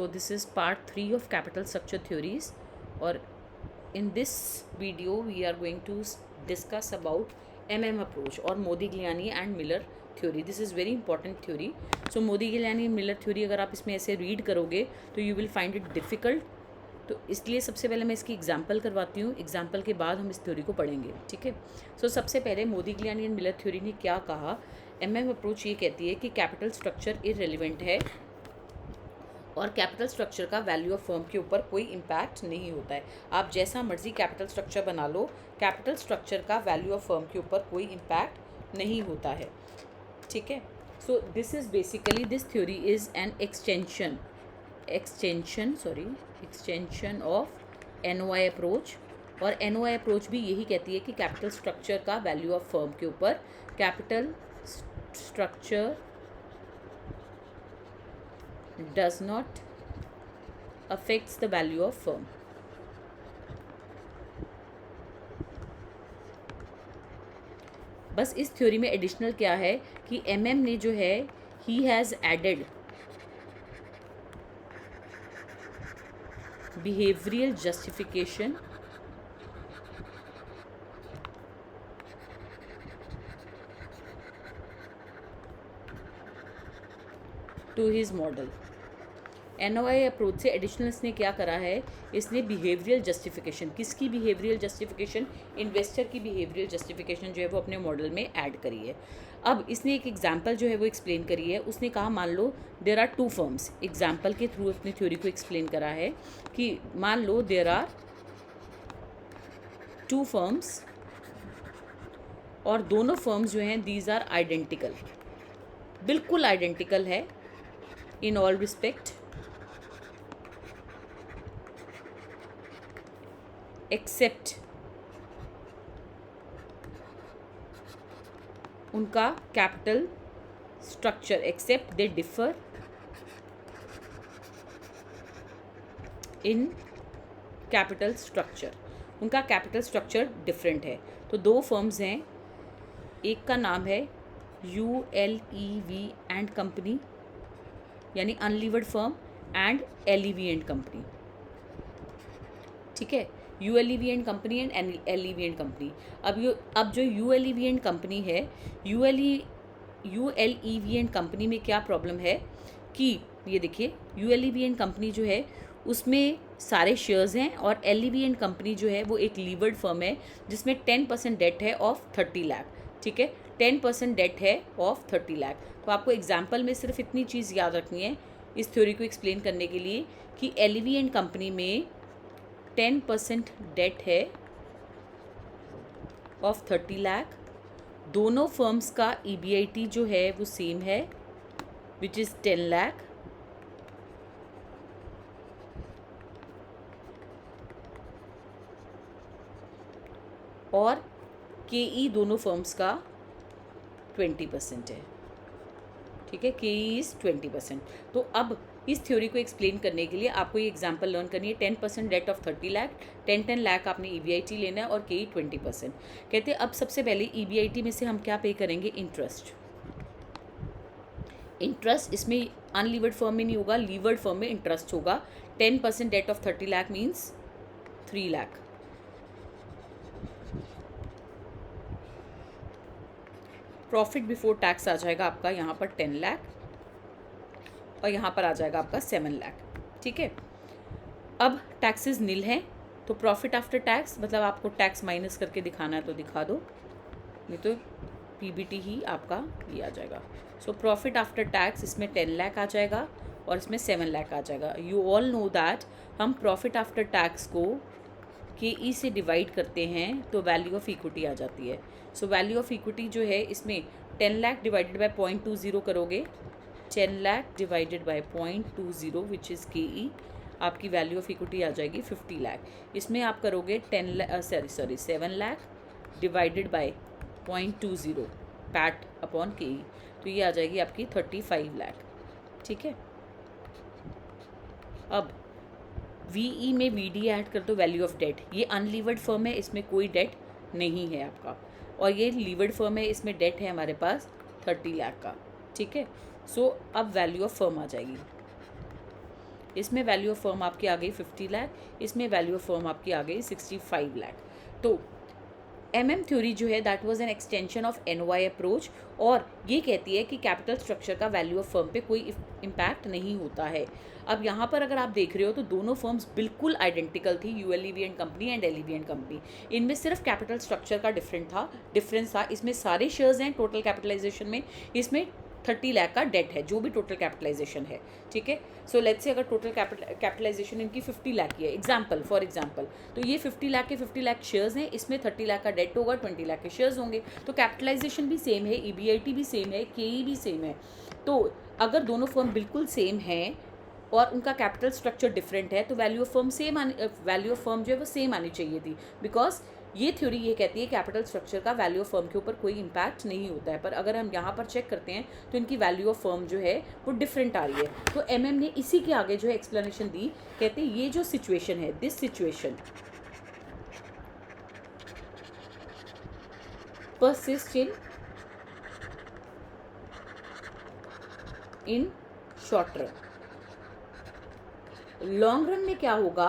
So this is part 3 of capital structure theories, or in this video we are going to discuss about approach or Modigliani and Miller theory. This is very important theory. So Modigliani and Miller theory अगर आप इसमें ऐसे read करोगे तो you will find it difficult. तो इसलिए सबसे पहले मैं इसकी एग्जाम्पल करवाती हूँ, एग्जाम्पल के बाद हम इस थ्योरी को पढ़ेंगे, ठीक है। सो सबसे पहले मोदिग्लियानी एंड मिलर थ्योरी ने क्या कहा। अप्रोच ये कहती है कि कैपिटल स्ट्रक्चर इररिलेवेंट है और कैपिटल स्ट्रक्चर का वैल्यू ऑफ फर्म के ऊपर कोई इम्पैक्ट नहीं होता है। आप जैसा मर्जी कैपिटल स्ट्रक्चर बना लो, कैपिटल स्ट्रक्चर का वैल्यू ऑफ फर्म के ऊपर कोई इम्पैक्ट नहीं होता है, ठीक है। So this is basically this theory is an extension of NOI approach. और NOI अप्रोच भी यही कहती है कि कैपिटल स्ट्रक्चर का वैल्यू ऑफ फर्म के ऊपर capital structure does not affects the value of firm। बस इस थ्योरी में एडिशनल क्या है कि ने जो है he has added behavioral justification to his model। NOI approach से एडिशनल इसने क्या करा है, इसने बिहेवियरल जस्टिफिकेशन, किसकी बिहेवियरल जस्टिफिकेशन, इन्वेस्टर की बिहेवियरल जस्टिफिकेशन जो है वो अपने मॉडल में ऐड करी है। अब इसने एक एग्जांपल जो है वो एक्सप्लेन करी है। उसने कहा मान लो देयर आर 2 फर्म्स, एग्जांपल के थ्रू अपनी थ्योरी को एक्सप्लेन करा है कि मान लो देयर आर 2 फर्म्स और दोनों फर्म्स जो हैं दीज आर आइडेंटिकल, बिल्कुल आइडेंटिकल है इन ऑल रिस्पेक्ट एक्सेप्ट उनका capital structure, except they differ in capital structure, उनका कैपिटल स्ट्रक्चर डिफरेंट है। तो 2 फर्म्स हैं, एक का नाम है ULEV एंड कंपनी यानी unlevered firm and LEV and company, ठीक है। ULEV and company and LEV and company. अब जो ULEV एंड कंपनी है, ULEV एंड कंपनी में क्या प्रॉब्लम है कि ये देखिए ULEV एंड कंपनी जो है उसमें सारे शेयर्स हैं और LEV एंड कंपनी जो है वो एक लीवर्ड फर्म है जिसमें 10% डेट है ऑफ 30 लाख, ठीक है। 10% डेट है ऑफ 30 लाख। तो आपको एग्जाम्पल में सिर्फ इतनी चीज़ याद रखनी है इस थ्योरी को एक्सप्लेन करने के लिए कि LEV एंड कंपनी में 10% डेट है ऑफ 30 लाख। दोनों फर्म्स का EBIT जो है वो सेम है विच इज़ 10 लाख। और KE दोनों फर्म्स का 20% है, ठीक है। KE is 20%। तो अब इस थ्योरी को एक्सप्लेन करने के लिए आपको ये एग्जांपल लर्न करनी है। 10% डेट ऑफ 30 लाख, 10 लाख आपने EBIT लेना है और KE 20%। कहते हैं अब सबसे पहले EBIT में से हम क्या पे करेंगे, इंटरेस्ट। इंटरेस्ट इसमें अनलीवर्ड फर्म में नहीं होगा, लीवर्ड फर्म में इंटरेस्ट होगा। 10% debt of 30 lakh means 3 lakh. Profit before tax आ जाएगा आपका यहाँ पर 10 लाख और यहाँ पर आ जाएगा आपका 7 लाख, ठीक है। अब टैक्सेस नील हैं तो प्रॉफिट आफ्टर टैक्स मतलब आपको टैक्स माइनस करके दिखाना है तो दिखा दो, नहीं तो PBT ही आपका ये आ जाएगा। सो प्रॉफिट आफ्टर टैक्स इसमें 10 लाख आ जाएगा और इसमें 7 लाख आ जाएगा। यू ऑल नो दैट हम प्रॉफिट आफ्टर टैक्स को KE से डिवाइड करते हैं तो वैल्यू ऑफ इक्विटी आ जाती है। सो वैल्यू ऑफ इक्विटी जो है इसमें 10 लाख डिवाइडेड बाय 0.20 करोगे, 10 lakh divided by 0.20 which is KE, आपकी वैल्यू ऑफ इक्विटी आ जाएगी 50 लाख। इसमें आप करोगे 7 lakh divided by 0.20 PAT upon KE, तो ये आ जाएगी आपकी 35 लाख, ठीक है। अब VE में VD ऐड कर दो, वैल्यू ऑफ डेट। ये अनलीवर्ड फर्म है, इसमें कोई डेट नहीं है आपका, और ये लीवर्ड फर्म है, इसमें डेट है हमारे पास 30 लाख का, ठीक है। सो अब वैल्यू ऑफ फर्म आ जाएगी। इसमें वैल्यू ऑफ फर्म आपकी आ गई 50 लाख, इसमें वैल्यू ऑफ फर्म आपकी आ गई 65 लाख। तो थ्योरी जो है that was an extension of NOI approach, और ये कहती है कि कैपिटल स्ट्रक्चर का वैल्यू ऑफ फर्म पे कोई इम्पैक्ट नहीं होता है। अब यहाँ पर अगर आप देख रहे हो तो दोनों फर्म्स बिल्कुल आइडेंटिकल थी, ULEV and company and LEV and company. इनमें सिर्फ कैपिटल स्ट्रक्चर का डिफरेंस था। इसमें सारे शेयर्स हैं टोटल कैपिटलाइजेशन में, इसमें 30 लाख का डेट है जो भी टोटल कैपिटलाइजेशन है, ठीक है। सो लेट्स से अगर टोटल कैपिटलाइजेशन इनकी 50 लाख की है, फॉर एग्जांपल, तो ये 50 लाख के 50 लाख शेयर्स हैं, इसमें 30 लाख का डेट होगा, 20 लाख के शेयर्स होंगे, तो कैपिटलाइजेशन भी सेम है, EBIT भी सेम है, KE भी सेम है। तो अगर दोनों फर्म बिल्कुल सेम हैं और उनका कैपिटल स्ट्रक्चर डिफरेंट है तो वैल्यू ऑफ फर्म जो है वो सेम आनी चाहिए थी, बिकॉज ये थ्योरी ये कहती है कैपिटल स्ट्रक्चर का वैल्यू ऑफ फर्म के ऊपर कोई इम्पैक्ट नहीं होता है। पर अगर हम यहाँ पर चेक करते हैं तो इनकी वैल्यू ऑफ फर्म जो है वो डिफरेंट आ रही है। तो MM ने इसी के आगे जो है एक्सप्लेनेशन दी, कहते हैं ये जो सिचुएशन है, this situation persist in short run. Long run में क्या होगा,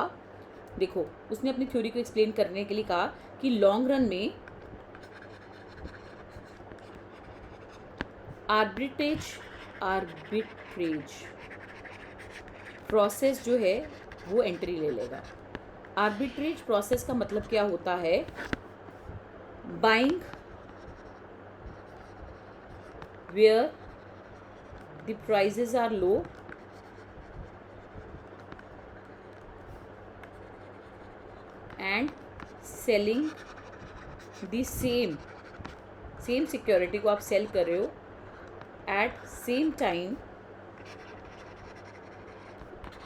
देखो उसने अपनी थ्योरी को एक्सप्लेन करने के लिए कहा कि लॉन्ग रन में आर्बिट्रेज प्रोसेस जो है वो एंट्री ले लेगा। आर्बिट्रेज प्रोसेस का मतलब क्या होता है, buying where the prices are low and selling the same security को आप सेल कर रहे हो at same time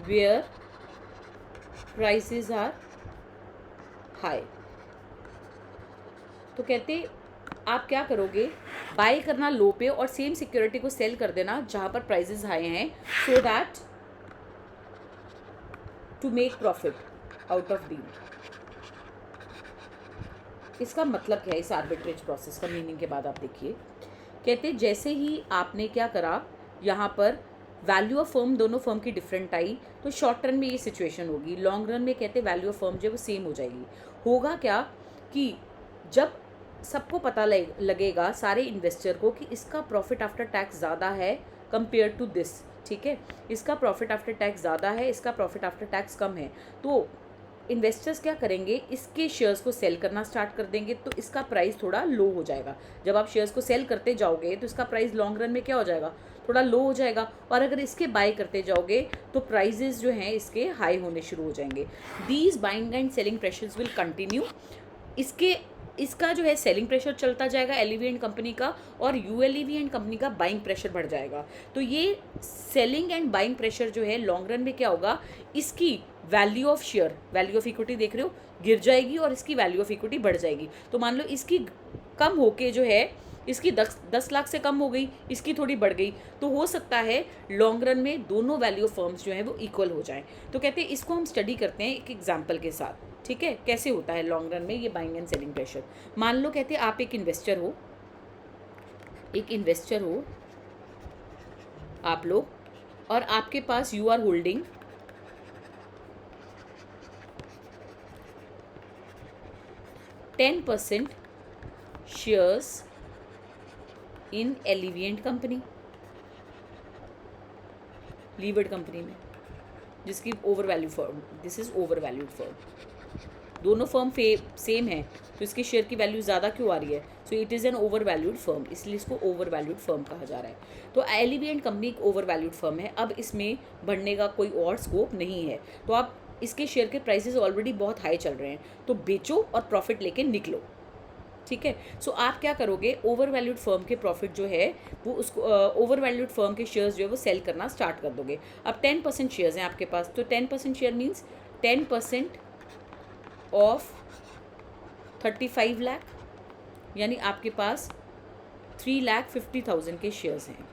where prices are high. तो कहते आप क्या करोगे, बाय करना लो पे और सेम सिक्योरिटी को सेल कर देना जहां पर प्राइसेस हाई हैं, so that to make profit out of deal. इसका मतलब क्या है, इस आर्बिट्रेज प्रोसेस का मीनिंग के बाद आप देखिए, कहते जैसे ही आपने क्या करा, यहाँ पर वैल्यू ऑफ फर्म दोनों फर्म की डिफरेंट आई, तो शॉर्ट रन में ये सिचुएशन होगी। लॉन्ग रन में कहते वैल्यू ऑफ फर्म जो है वो सेम हो जाएगी। होगा क्या कि जब सबको पता लगेगा सारे इन्वेस्टर को कि इसका प्रॉफिट आफ्टर टैक्स ज़्यादा है कंपेयर टू दिस, ठीक है, इसका प्रॉफिट आफ्टर टैक्स ज़्यादा है, इसका प्रॉफिट आफ्टर टैक्स कम है, तो इन्वेस्टर्स क्या करेंगे, इसके शेयर्स को सेल करना स्टार्ट कर देंगे, तो इसका प्राइस थोड़ा लो हो जाएगा। जब आप शेयर्स को सेल करते जाओगे तो इसका प्राइस लॉन्ग रन में क्या हो जाएगा, थोड़ा लो हो जाएगा, और अगर इसके बाय करते जाओगे तो प्राइजेस जो हैं इसके हाई होने शुरू हो जाएंगे। These buying and selling pressures will continue. इसका जो है सेलिंग प्रेशर चलता जाएगा LEV एंड कंपनी का, और ULEV एंड कंपनी का बाइंग प्रेशर बढ़ जाएगा। तो ये सेलिंग एंड बाइंग प्रेशर जो है लॉन्ग रन में क्या होगा, इसकी value of share, value of equity देख रहे हो, गिर जाएगी और इसकी वैल्यू ऑफ इक्विटी बढ़ जाएगी। तो मान लो इसकी कम होके जो है इसकी 10 लाख से कम हो गई, इसकी थोड़ी बढ़ गई, तो हो सकता है लॉन्ग रन में दोनों वैल्यू फर्म्स जो हैं वो इक्वल हो जाएं। तो कहते हैं इसको हम स्टडी करते हैं एक एग्जांपल के साथ, ठीक है, कैसे होता है लॉन्ग रन में ये बाइंग एंड सेलिंग प्रेशर। मान लो कहते हैं आप एक इन्वेस्टर हो आप लोग, और आपके पास you are holding 10% shares in LEV and company, levered company में, जिसकी over value firm, this is over valued firm. दोनों फर्म सेम है तो इसके शेयर की वैल्यू ज़्यादा क्यों आ रही है, so it is an over valued firm, इसलिए इसको ओवर वैल्यूड फर्म कहा जा रहा है। तो LEV एंड कंपनी एक ओवर वैल्यूड फर्म है, अब इसमें बढ़ने का कोई और स्कोप नहीं है, तो आप इसके शेयर के प्राइसेस ऑलरेडी बहुत हाई चल रहे हैं, तो बेचो और प्रॉफिट लेके निकलो, ठीक है। सो आप क्या करोगे, ओवर वैल्यूड फर्म के प्रॉफिट जो है वो उसको ओवर वैल्यूड फर्म के शेयर्स जो है वो सेल करना स्टार्ट कर दोगे। अब 10% शेयर्स हैं आपके पास, तो 10% शेयर मीन्स 10% ऑफ 35 लाख, यानी आपके पास 3,50,000 के शेयर्स हैं।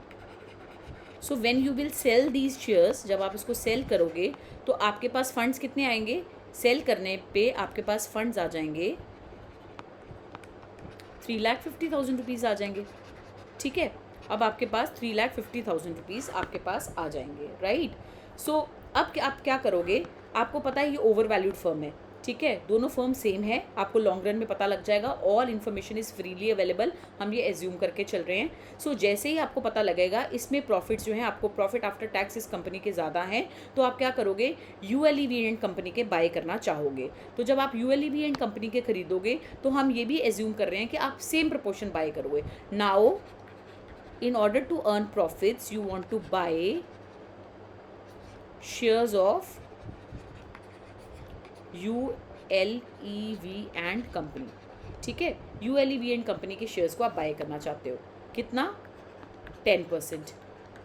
So when you will sell these shares, जब आप इसको सेल करोगे तो आपके पास फंड्स कितने आएंगे, सेल करने पे आपके पास फंड्स आ जाएंगे 3,50,000 रुपीज़ आ जाएंगे, ठीक है। अब आपके पास 3,50,000 रुपीज़ आपके पास आ जाएंगे, राइट। सो अब आप क्या करोगे, आपको पता है ये ओवर वैल्यूड फर्म है, ठीक है, दोनों फर्म सेम है, आपको लॉन्ग रन में पता लग जाएगा, all information is freely available, हम ये एज्यूम करके चल रहे हैं। सो जैसे ही आपको पता लगेगा इसमें प्रॉफिट्स जो हैं, आपको प्रॉफिट आफ्टर टैक्स इस कंपनी के ज़्यादा हैं, तो आप क्या करोगे, यूएलईवी एंड कंपनी के बाय करना चाहोगे। तो जब आप यूएलईवी एंड कंपनी के खरीदोगे तो हम ये भी एज्यूम कर रहे हैं कि आप सेम प्रपोर्शन बाय करोगे। Now in order to earn profits you want to buy shares of ULEV and company, ठीक है, ULEV एंड कंपनी के शेयर्स को आप बाय करना चाहते हो, कितना, 10%।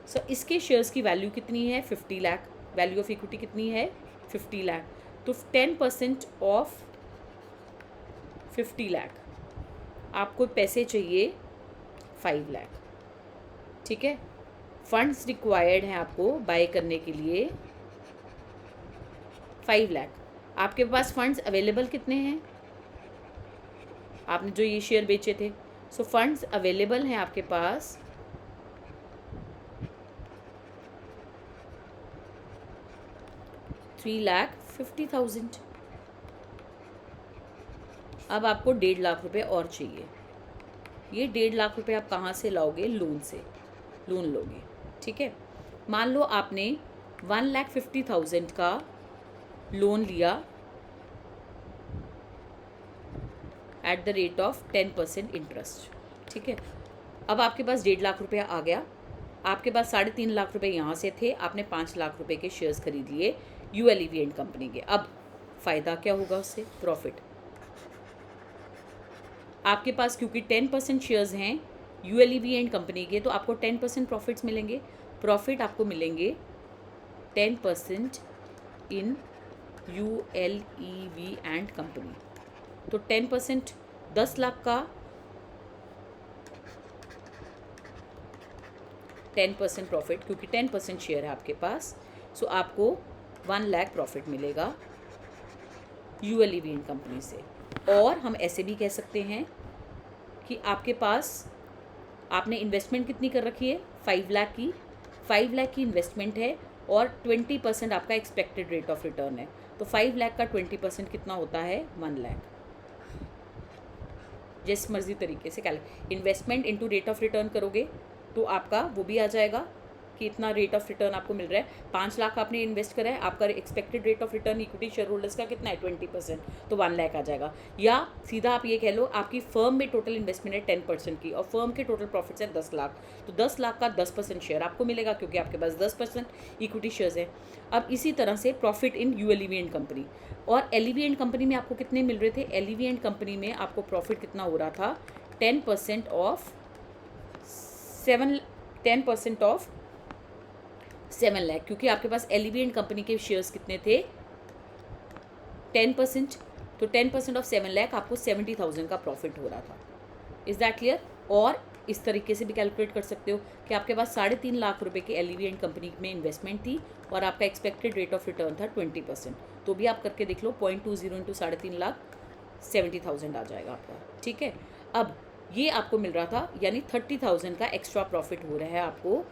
सो इसके शेयर्स की वैल्यू कितनी है, 50 लाख, वैल्यू ऑफ इक्विटी कितनी है, 50 लाख, तो 10% ऑफ 50 लाख आपको पैसे चाहिए 5 लाख, ठीक है। फंड्स रिक्वायर्ड हैं आपको बाय करने के लिए 5 लाख। आपके पास फंड्स अवेलेबल कितने हैं, आपने जो ये शेयर बेचे थे, सो फंड्स अवेलेबल हैं आपके पास 3,50,000। अब आपको 1.5 लाख रुपए और चाहिए। ये 1.5 लाख रुपए आप कहाँ से लाओगे, लोन से, लोन लोगे, ठीक है। मान लो आपने 1,50,000 का लोन लिया at the rate of 10% interest, ठीक है। अब आपके पास 1.5 लाख रुपया आ गया, आपके पास 3.5 लाख रुपए यहाँ से थे, आपने 5 लाख रुपए के शेयर्स खरीद लिए यूएलईवी एंड कंपनी के। अब फ़ायदा क्या होगा उससे, प्रॉफिट आपके पास, क्योंकि 10% शेयर्स हैं यूएलईवी एंड कंपनी के, तो आपको 10% प्रॉफिट्स मिलेंगे। प्रॉफिट आपको मिलेंगे 10% इन यूएलईवी एंड कंपनी। तो 10% 10 लाख का 10% प्रॉफिट, क्योंकि 10% शेयर है आपके पास, सो आपको 1 लाख प्रॉफिट मिलेगा यूएलईवी एंड कंपनी से। और हम ऐसे भी कह सकते हैं कि आपके पास, आपने इन्वेस्टमेंट कितनी कर रखी है, 5 लाख की, 5 लाख की इन्वेस्टमेंट है और 20% आपका एक्सपेक्टेड रेट ऑफ रिटर्न है, तो 5 लाख का 20% कितना होता है, 1 लाख। जिस मर्जी तरीके से investment into rate of return करोगे तो आपका वो भी आ जाएगा कि इतना रेट ऑफ रिटर्न आपको मिल रहा है। 5 लाख आपने इन्वेस्ट करा है, आपका expected rate of return equity share holders का कितना है, 20%, तो 1 लाख आ जाएगा। या सीधा आप ये कह लो, आपकी फर्म में टोटल इन्वेस्टमेंट है 10% की और फर्म के टोटल प्रॉफिट्स है 10 लाख, तो 10 लाख का 10% शेयर आपको मिलेगा, क्योंकि आपके पास 10% इक्विटी शेयर्स है। अब इसी तरह से प्रॉफिट इन यूएलईवी एंड कंपनी, और एलईवी एंड कंपनी में आपको कितने मिल रहे थे, एलईवी एंड कंपनी में आपको प्रॉफिट कितना हो रहा था, 10% ऑफ 7 लाख, क्योंकि आपके पास एलईवी एंड कंपनी के शेयर्स कितने थे, 10%, तो 10% ऑफ 7 लाख आपको 70,000 का प्रॉफिट हो रहा था। Is that clear. और इस तरीके से भी कैलकुलेट कर सकते हो कि आपके पास 3.5 लाख रुपए की एलईवी एंड कंपनी में इन्वेस्टमेंट थी और आपका एक्सपेक्टेड रेट ऑफ रिटर्न था 20%, तो भी आप करके देख लो, 0.20 इंटू 3.5 लाख 70,000 आ जाएगा आपका, ठीक है। अब ये आपको मिल रहा था, यानी 30,000 का एक्स्ट्रा प्रॉफिट हो रहा है आपको,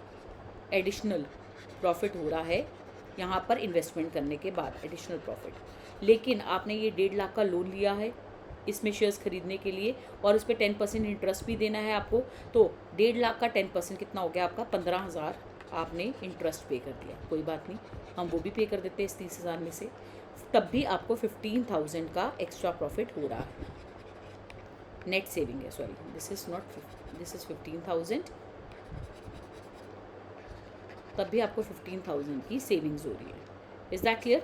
एडिशनल प्रॉफिट हो रहा है यहाँ पर इन्वेस्टमेंट करने के बाद, एडिशनल प्रॉफिट। लेकिन आपने ये 1.5 लाख का लोन लिया है इसमें शेयर्स खरीदने के लिए, और उस पर 10% इंटरेस्ट भी देना है आपको, तो 1.5 लाख का 10% कितना हो गया आपका, 15,000 आपने इंटरेस्ट पे कर दिया। कोई बात नहीं, हम वो भी पे कर देते हैं इस 30,000 में से, तब भी आपको 15,000 का एक्स्ट्रा प्रॉफिट हो रहा है, नेट सेविंग है, सॉरी दिस इज़ 15,000, तब भी आपको 15,000 की सेविंग्स हो रही है। Is that clear.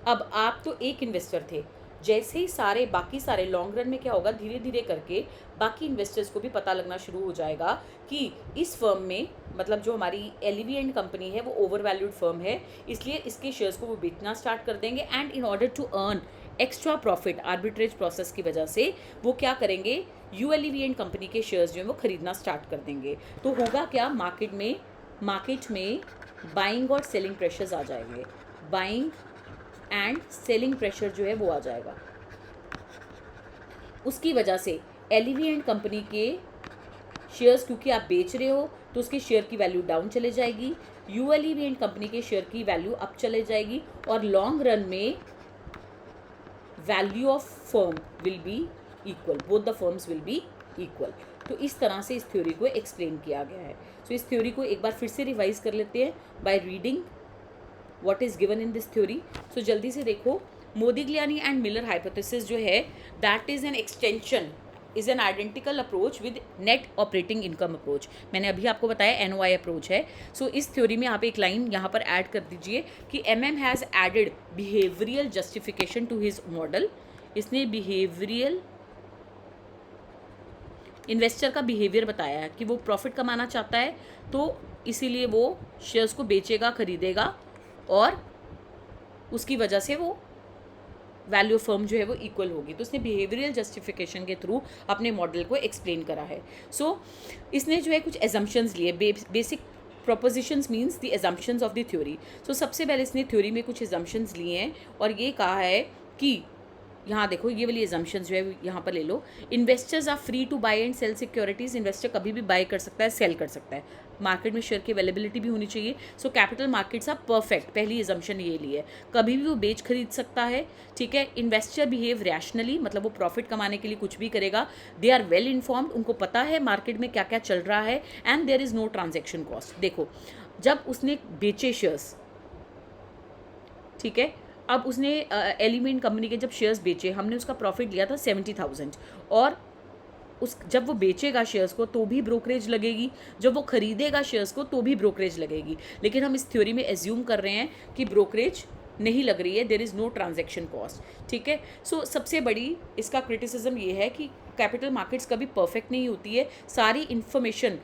अब आप तो एक इन्वेस्टर थे, जैसे ही बाकी सारे लॉन्ग रन में क्या होगा, धीरे धीरे करके बाकी इन्वेस्टर्स को भी पता लगना शुरू हो जाएगा कि इस फर्म में, मतलब जो हमारी एलईवी एंड कंपनी है वो ओवर वैल्यूड फर्म है, इसलिए इसके शेयर्स को वो बेचना स्टार्ट कर देंगे। And in order to earn extra profit arbitrage process की वजह से वो क्या करेंगे, यूएलईवी एंड कंपनी के शेयर्स जो है वो खरीदना स्टार्ट कर देंगे। तो होगा क्या, मार्केट में बाइंग और सेलिंग प्रेशर्स आ जाएंगे, बाइंग एंड सेलिंग प्रेशर जो है वो आ जाएगा। उसकी वजह से एलईवी एंड कंपनी के शेयर्स, क्योंकि आप बेच रहे हो तो उसके शेयर की वैल्यू डाउन चले जाएगी, यूएलईवी कंपनी के शेयर की वैल्यू अप चले जाएगी, और लॉन्ग रन में value of firm will be equal, both the firms will be equal. तो इस तरह से इस थ्योरी को एक्सप्लेन किया गया है। सो इस थ्योरी को एक बार फिर से रिवाइज कर लेते हैं by reading what is given in this theory. So जल्दी से देखो, मोदिग्लियानी एंड मिलर हाइपोथेसिस जो है that is an extension, is an identical approach with net operating income approach. मैंने अभी आपको बताया एनओआई अप्रोच है। सो इस थ्योरी में आप एक लाइन यहाँ पर ऐड कर दीजिए कि MM has added behavioural justification to his model. इसने बिहेवियरल इन्वेस्टर का बिहेवियर बताया है कि वो प्रॉफिट कमाना चाहता है, तो इसीलिए वो शेयर्स को बेचेगा, खरीदेगा, और उसकी वजह से वो वैल्यू ऑफ फर्म जो है वो इक्वल होगी। तो उसने बिहेवियरल जस्टिफिकेशन के थ्रू अपने मॉडल को एक्सप्लेन करा है। सो इसने जो है कुछ एजम्पशंस लिए, basic propositions means the assumptions of the theory. So सबसे पहले इसने थ्योरी में कुछ एजम्पशंस लिए हैं और ये कहा है कि यहाँ देखो, ये वाली एजम्पशंस जो है यहाँ पर ले लो। Investors are free to buy and sell securities. Investor कभी भी बाय कर सकता है, सेल कर सकता है। मार्केट में शेयर की अवेलेबिलिटी भी होनी चाहिए। So capital markets are perfect, पहली एजम्पशन ये ली है। कभी भी वो बेच खरीद सकता है, ठीक है। इन्वेस्टर बिहेव रैशनली, मतलब वो प्रॉफिट कमाने के लिए कुछ भी करेगा। दे आर वेल इन्फॉर्म्ड, उनको पता है मार्केट में क्या क्या चल रहा है। And there is no transaction cost. देखो, जब उसने बेचे शेयर्स, ठीक है, अब उसने एलिमेंट कंपनी के जब शेयर्स बेचे, हमने उसका प्रॉफिट लिया था 70,000, और जब वो बेचेगा शेयर्स को तो भी ब्रोकरेज लगेगी, जब वो खरीदेगा शेयर्स को तो भी ब्रोकरेज लगेगी। लेकिन हम इस थ्योरी में एज्यूम कर रहे हैं कि ब्रोकरेज नहीं लग रही है, there is no transaction cost, ठीक है। सो सबसे बड़ी इसका क्रिटिसिज्म ये है कि कैपिटल मार्केट्स कभी परफेक्ट नहीं होती है, सारी इन्फॉर्मेशन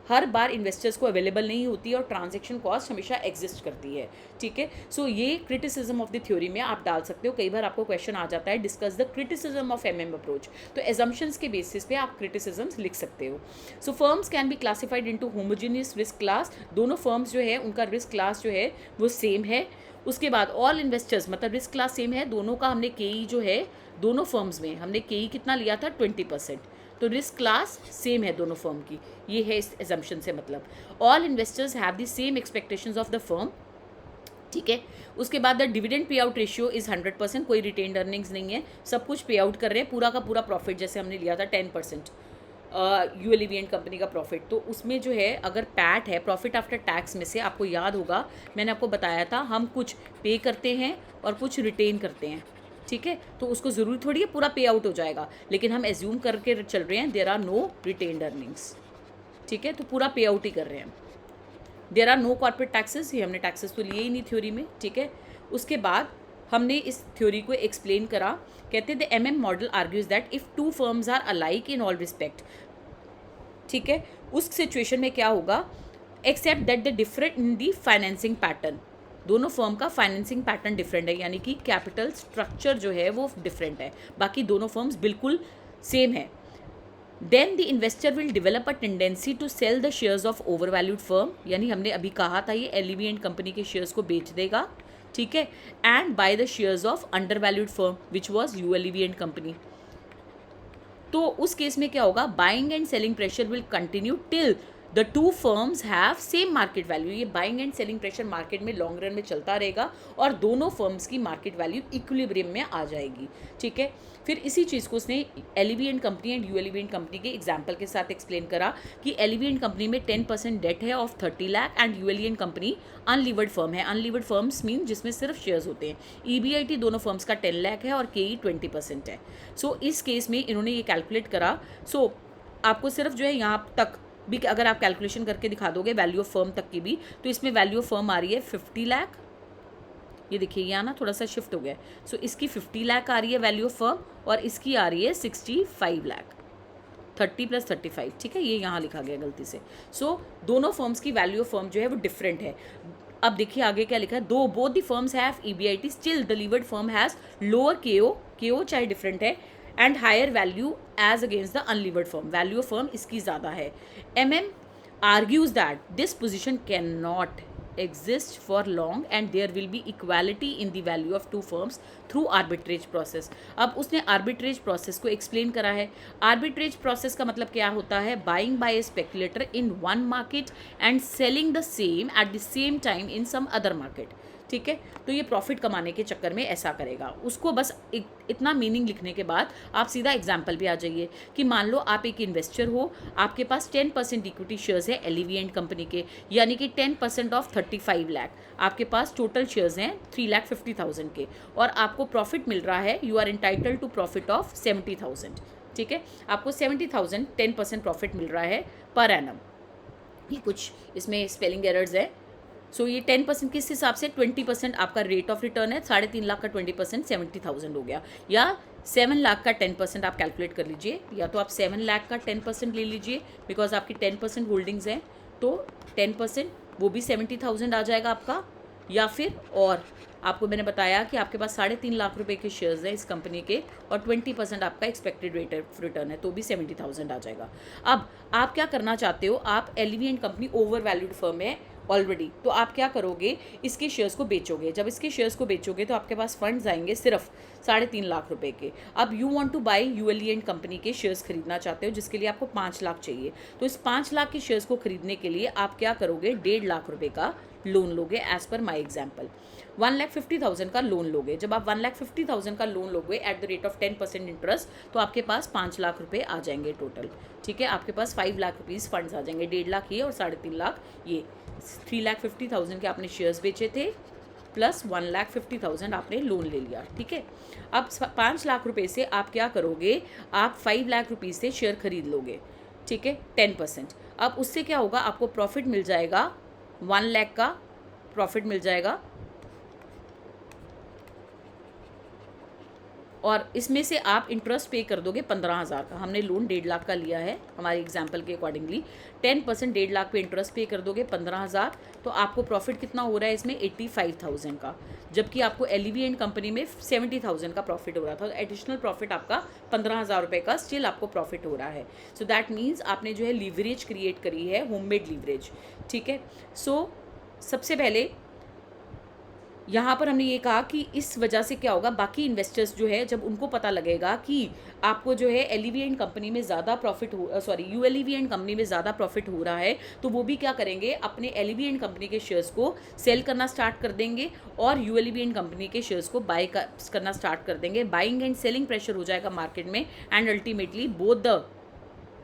हर बार इन्वेस्टर्स को अवेलेबल नहीं होती है, और ट्रांजैक्शन कॉस्ट हमेशा एग्जिस्ट करती है, ठीक है। सो ये क्रिटिसिज्म ऑफ द थ्योरी में आप डाल सकते हो। कई बार आपको क्वेश्चन आ जाता है, discuss the criticism of MM approach, तो एजम्पशंस के बेसिस पे आप क्रिटिसिज्म्स लिख सकते हो। So firms can be classified into homogeneous risk class. दोनों फर्म्स जो है उनका रिस्क क्लास जो है वो सेम है। उसके बाद ऑल इन्वेस्टर्स, मतलब रिस्क क्लास सेम है दोनों का। हमने केई जो है दोनों फर्म्स में हमने केई कितना लिया था, 20%। तो रिस्क क्लास सेम है दोनों फर्म की, ये है इस एजम्पशन से मतलब। All investors have the same expectations of the firm, ठीक है। उसके बाद the dividend pay out ratio is 100%, कोई रिटेन्ड अर्निंग्स नहीं है, सब कुछ पे आउट कर रहे हैं, पूरा का पूरा प्रॉफिट। जैसे हमने लिया था 10% यूएलईवी कंपनी का प्रॉफिट, तो उसमें जो है अगर पैट है, प्रॉफिट आफ्टर टैक्स में से, आपको याद होगा मैंने आपको बताया था हम कुछ पे करते हैं और कुछ रिटेन करते हैं, ठीक है। तो उसको ज़रूरी थोड़ी है पूरा पे आउट हो जाएगा, लेकिन हम एज्यूम करके चल रहे हैं there are no retained earnings, ठीक है, तो पूरा पे आउट ही कर रहे हैं। There are no corporate taxes, ये हमने टैक्सेस तो लिए ही नहीं थ्योरी में, ठीक है। उसके बाद हमने इस थ्योरी को एक्सप्लेन करा, कहते हैं the MM model argues that if two firms are alike in all respect, ठीक है, उस सिचुएशन में क्या होगा, except that the different in the financing pattern, दोनों फर्म का फाइनेंसिंग पैटर्न डिफरेंट है, यानी कि कैपिटल स्ट्रक्चर जो है वो डिफरेंट है, बाकी दोनों फर्म्स बिल्कुल सेम है। Then the investor will develop a tendency to sell the shares of over valued firm, यानी हमने अभी कहा था ये एलईवी एंड कंपनी के शेयर्स को बेच देगा, ठीक है, and buy the shares of under valued firm which was ULEV and company. तो उस केस में क्या होगा, buying and selling pressure will continue till the two firms have same market value. ये buying and selling pressure market में long run में चलता रहेगा और दोनों फर्म्स की मार्केट वैल्यू इक्विलिब्रियम में आ जाएगी, ठीक है। फिर इसी चीज़ को उसने LEV and company and ULEV and company के एग्जाम्पल के साथ एक्सप्लेन करा कि एलईवी एंड कंपनी में 10% डेट है of 30 lakh and ULEV and company unlevered firm है। अनलीवर्ड फर्म्स मीन जिसमें सिर्फ शेयर्स होते हैं। ईबीआईटी दोनों फर्म्स का 10 लाख है और केई 20% है। सो इस केस में इन्होंने ये कैलकुलेट करा। सो आपको सिर्फ जो है यहाँ तक भी अगर आप कैलकुलेशन करके दिखा दोगे वैल्यू ऑफ फर्म तक की भी, तो इसमें वैल्यू ऑफ फर्म आ रही है 50 लाख। ये देखिए यहाँ ना थोड़ा सा शिफ्ट हो गया। सो इसकी 50 लाख आ रही है वैल्यू ऑफ फर्म और इसकी आ रही है 65 लाख, 30 + 35, ठीक है, ये यहाँ लिखा गया गलती से। सो दोनों फर्म्स की वैल्यू ऑफ फर्म जो है वो डिफरेंट है। अब देखिए आगे क्या लिखा है, though both the firms have EBIT still the levered firm has lower KO चाहे डिफरेंट है and higher value as against the unlevered firm, value of firm इसकी ज़्यादा है। MM argues that this position can not exist for long and there will be equality in the value of two firms through arbitrage process. अब उसने arbitrage process को explain करा है. Arbitrage process का मतलब क्या होता है? Buying by a speculator in one market and selling the same at the same time in some other market. ठीक है, तो ये प्रॉफिट कमाने के चक्कर में ऐसा करेगा. उसको बस इतना मीनिंग लिखने के बाद आप सीधा एग्जाम्पल पे आ जाइए कि मान लो आप एक इन्वेस्टर हो, आपके पास 10% इक्विटी शेयर्स है एलिविएंट कंपनी के, यानी कि 10% ऑफ 35 लाख. आपके पास टोटल शेयर्स हैं 3,50,000 के और आपको प्रॉफिट मिल रहा है. You are entitled to profit of 70,000. ठीक है, आपको 70,000 10% प्रॉफिट मिल रहा है पर एनम. ये कुछ इसमें स्पेलिंग एरर्स है. सो ये 10% किस हिसाब से? 20% आपका रेट ऑफ रिटर्न है. 3.5 लाख का 20% 70,000 हो गया. या 7 लाख का 10% आप कैलकुलेट कर लीजिए, या तो आप 7 लाख का 10% ले लीजिए बिकॉज आपकी 10% होल्डिंग्स हैं, तो 10% वो भी 70,000 आ जाएगा आपका. या फिर और आपको मैंने बताया कि आपके पास 3.5 लाख रुपए के शेयर्स हैं इस कंपनी के और 20% आपका एक्सपेक्टेड रेट ऑफ रिटर्न है, तो भी 70,000 आ जाएगा. अब आप क्या करना चाहते हो? आप एलिविएंट कंपनी ओवर वैल्यूड फर्म है ऑलरेडी, तो आप क्या करोगे? इसके शेयर्स को बेचोगे. जब इसके शेयर्स को बेचोगे तो आपके पास फंड्स आएंगे सिर्फ 3.5 लाख रुपए के. अब यू वांट टू बाय यूएलिएंट कंपनी के शेयर्स खरीदना चाहते हो जिसके लिए आपको 5 लाख चाहिए. तो इस 5 लाख के शेयर्स को खरीदने के लिए आप क्या करोगे? 1.5 लाख रुपए का लोन लोगे. एज पर माई एग्जाम्पल 1,50,000 का लोन लोगे. जब आप 1,50,000 का लोन लोगे at the rate of 10% interest, तो आपके पास 5 लाख रुपए आ जाएंगे टोटल. ठीक है, आपके पास 5 लाख रुपीज़ फंड्स आ जाएंगे. 1.5 लाख ये और 3.5 लाख ये. 3,50,000 के आपने शेयर्स बेचे थे प्लस 1,50,000 आपने लोन ले लिया. ठीक है, अब 5 लाख रुपए से आप क्या करोगे? आप 5 लाख रुपीज़ से शेयर खरीद लोगे. ठीक है, 10%. अब उससे क्या होगा? आपको प्रॉफिट मिल जाएगा 1 लाख का प्रॉफिट मिल जाएगा और इसमें से आप इंटरेस्ट पे कर दोगे 15,000 का. हमने लोन 1.5 लाख का लिया है हमारे एग्जाम्पल के अकॉर्डिंगली. 10% 1.5 लाख पे इंटरेस्ट पे कर दोगे 15,000, तो आपको प्रॉफिट कितना हो रहा है इसमें? 85,000 का. जबकि आपको एलिविएंट कंपनी में 70,000 का प्रॉफिट हो रहा था. एडिशनल प्रॉफिट आपका 15,000 रुपये का स्टिल आपको प्रॉफिट हो रहा है. सो दैट मीन्स आपने जो है लीवरेज क्रिएट करी है, होममेड लीवरेज. ठीक है, सो सबसे पहले यहाँ पर हमने ये कहा कि इस वजह से क्या होगा, बाकी इन्वेस्टर्स जो है जब उनको पता लगेगा कि आपको जो है एलिविएंट कंपनी में ज़्यादा प्रॉफिट हो यू एलिविएंट कंपनी में ज़्यादा प्रॉफिट हो रहा है, तो वो भी क्या करेंगे? अपने एलिविएंट कंपनी के शेयर्स को सेल करना स्टार्ट कर देंगे और यू एलिविएंट कंपनी के शेयर्स को बाय करना स्टार्ट कर देंगे. बाइंग एंड सेलिंग प्रेशर हो जाएगा मार्केट में and ultimately both the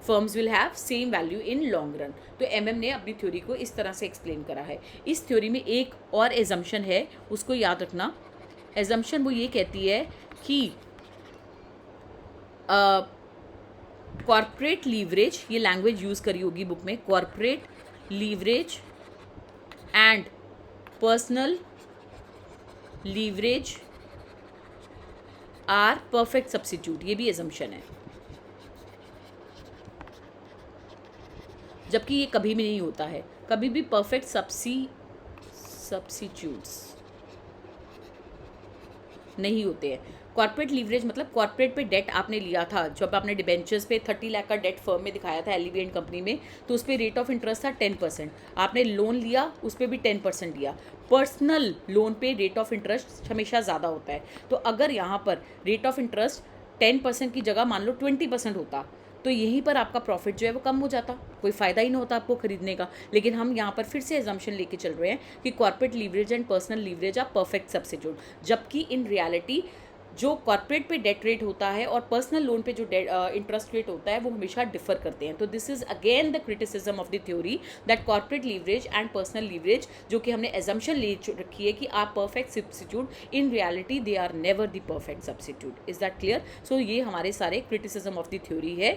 firms will have same value in long run. तो एमएम ने अपनी थ्योरी को इस तरह से एक्सप्लेन करा है. इस थ्योरी में एक और एजम्पशन है, उसको याद रखना. एजम्पशन वो ये कहती है कि कॉर्पोरेट लीवरेज, ये लैंग्वेज यूज़ करी होगी बुक में, corporate leverage and personal leverage are perfect substitute. ये भी एजम्पशन है, जबकि ये कभी भी नहीं होता है. कभी भी परफेक्ट सब्स्टिट्यूट्स नहीं होते हैं. कॉर्पोरेट लीवरेज मतलब कॉर्पोरेट पे डेट आपने लिया था, जब आपने डिबेंचर्स पे 30 लाख का डेट फर्म में दिखाया था एलिविएंट कंपनी में, तो उस पर रेट ऑफ इंटरेस्ट था 10%. आपने लोन लिया, उस पर भी 10% लिया. पर्सनल लोन पे रेट ऑफ इंटरेस्ट हमेशा ज़्यादा होता है. तो अगर यहाँ पर रेट ऑफ इंटरेस्ट 10% की जगह मान लो 20% होता, तो यहीं पर आपका प्रॉफिट जो है वो कम हो जाता, कोई फ़ायदा ही नहीं होता आपको खरीदने का. लेकिन हम यहाँ पर फिर से एजम्पशन लेके चल रहे हैं कि corporate leverage and personal leverage are perfect substitute, जबकि इन रियलिटी जो कॉर्पोरेट पे डेट रेट होता है और पर्सनल लोन पे जो इंटरेस्ट रेट होता है वो हमेशा डिफर करते हैं. तो this is again the criticism of the theory that corporate leverage and personal leverage, जो कि हमने एजम्पशन ले रखी है कि आप perfect substitute, in reality they are never the perfect substitute. Is that clear? So ये हमारे सारे क्रिटिसिज्म ऑफ द थ्योरी है.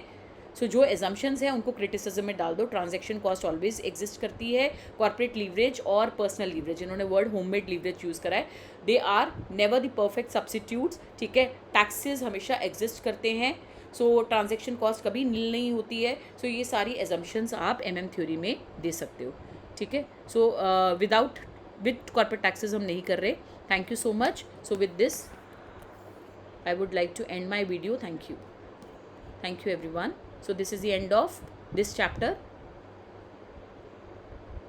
सो जो एजम्पशंस हैं उनको क्रिटिसिज्म में डाल दो. ट्रांजैक्शन कॉस्ट ऑलवेज एग्जिस्ट करती है. कॉर्पोरेट लीवरेज और पर्सनल लीवरेज, इन्होंने वर्ड होममेड लीवरेज यूज़ करा है, they are never the perfect substitutes. ठीक है, टैक्सेस हमेशा एग्जिस्ट करते हैं. सो ट्रांजैक्शन कॉस्ट कभी नील नहीं होती है. सो ये सारी एजम्पशंस आप एमएम थ्योरी में दे सकते हो. ठीक है, सो विद कॉर्पोरेट टैक्सेस हम नहीं कर रहे. Thank you so much. So with this I would like to end my video. Thank you everyone. So this is the end of this chapter.